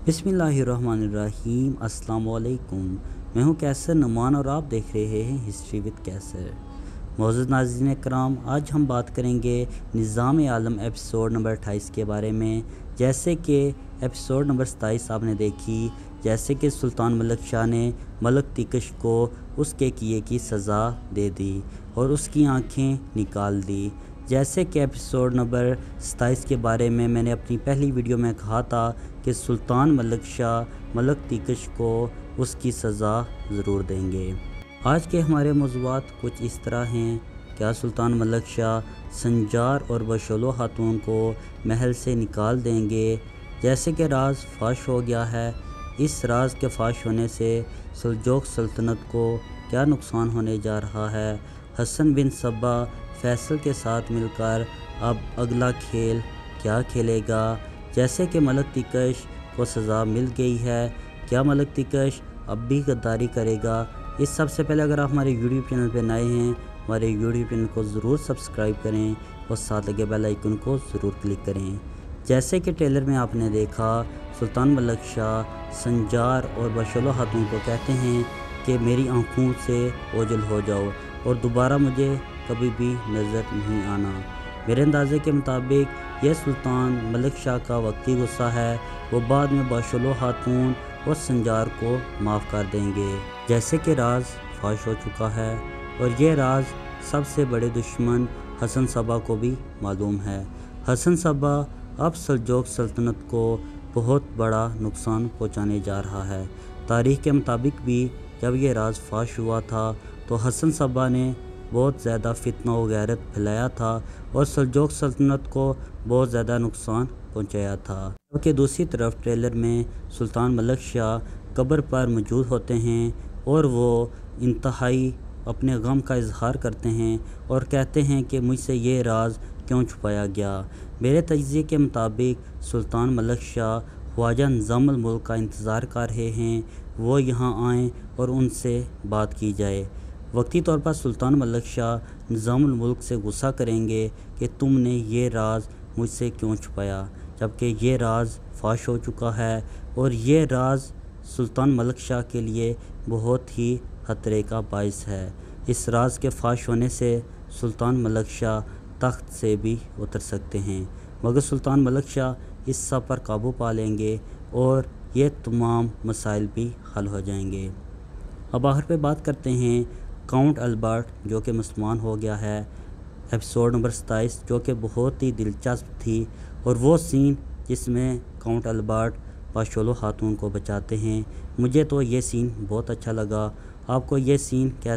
बिस्मिल्लाहिर्रहमानिर्रहीम। अस्सलाम वालेकुम। मैं हूं कैसर नुमान और आप देख रहे हैं हिस्ट्री विद कैसर। मौजूद नाज़रीन कराम, आज हम बात करेंगे निज़ाम आलम एपिसोड नंबर 28 के बारे में। जैसे कि एपिसोड नंबर 27 आपने देखी, जैसे कि सुल्तान मलक शाह ने मलक तिकश को उसके किए की सज़ा दे दी और उसकी आंखें निकाल दी। जैसे कि एपिसोड नंबर 27 के बारे में मैंने अपनी पहली वीडियो में कहा था कि सुल्तान मलक शाह मलक तिकश को उसकी सज़ा ज़रूर देंगे। आज के हमारे मौज़ूआत कुछ इस तरह हैं। क्या सुल्तान मलक शाह संजार और बशोलो खातून को महल से निकाल देंगे? जैसे कि राज फाश हो गया है, इस राज के फाश होने से सल्जोक सल्तनत को क्या नुकसान होने जा रहा है? हसन बिन सब्बा फैसल के साथ मिलकर अब अगला खेल क्या खेलेगा? जैसे कि मलक तिकश को सज़ा मिल गई है, क्या मलक तिकश अब भी गद्दारी करेगा? इस सबसे पहले अगर आप हमारे यूट्यूब चैनल पर नए हैं, हमारे यूट्यूब चैनल को ज़रूर सब्सक्राइब करें और साथ लगे बेल आइकन को ज़रूर क्लिक करें। जैसे कि ट्रेलर में आपने देखा, सुल्तान मलक शाह संजार और बशोलो खातून को कहते हैं कि मेरी आँखों से ओझल हो जाओ और दोबारा मुझे कभी भी नज़र नहीं आना। मेरे अंदाज़े के मुताबिक यह सुल्तान मलक शाह का वक्ती गुस्सा है, वो बाद में बशोलो खातून और संजार को माफ़ कर देंगे। जैसे कि राज फाश हो चुका है और यह राज सबसे बड़े दुश्मन हसन सब्बा को भी मालूम है। हसन सब्बा अब सल्जोक सल्तनत को बहुत बड़ा नुकसान पहुंचाने जा रहा है। तारीख़ के मुताबिक भी जब यह राज फाश हुआ था तो हसन सब्बा ने बहुत ज़्यादा फितना व गैरत फैलाया था और सल्जोक सल्तनत को बहुत ज़्यादा नुकसान पहुंचाया था। जबकि दूसरी तरफ ट्रेलर में सुल्तान मलक शाह कब्र पर मौजूद होते हैं और वो इंतहाई अपने गम का इजहार करते हैं और कहते हैं कि मुझसे ये राज क्यों छुपाया गया। मेरे तज्ज़िये के मुताबिक सुल्तान मलक शाह ख्वाजा निज़ामुल मुल्क का इंतज़ार कर रहे हैं, वो यहाँ आएँ और उनसे बात की जाए। वक्ती तौर पर सुल्तान मलक शाह निज़ामुल मुल्क से गुस्सा करेंगे कि तुमने ये राज मुझसे क्यों छुपाया, जबकि ये राज फाश हो चुका है और ये राज सुल्तान मलक शाह के लिए बहुत ही खतरे का बाइस है। इस राज के फाश होने से सुल्तान मलक शाह तख्त से भी उतर सकते हैं, मगर सुल्तान मलक शाह इस सब पर काबू पा लेंगे और ये तमाम मसाइल भी हल हो जाएंगे। अब आखिर पे बात करते हैं काउंट अल्बर्ट, जो कि मुसलमान हो गया है। एपिसोड नंबर 27 जो कि बहुत ही दिलचस्प थी और वो सीन जिसमें काउंट अल्बर्ट बशोलो खातून को बचाते हैं, मुझे तो ये सीन बहुत अच्छा लगा। आपको ये सीन कैसा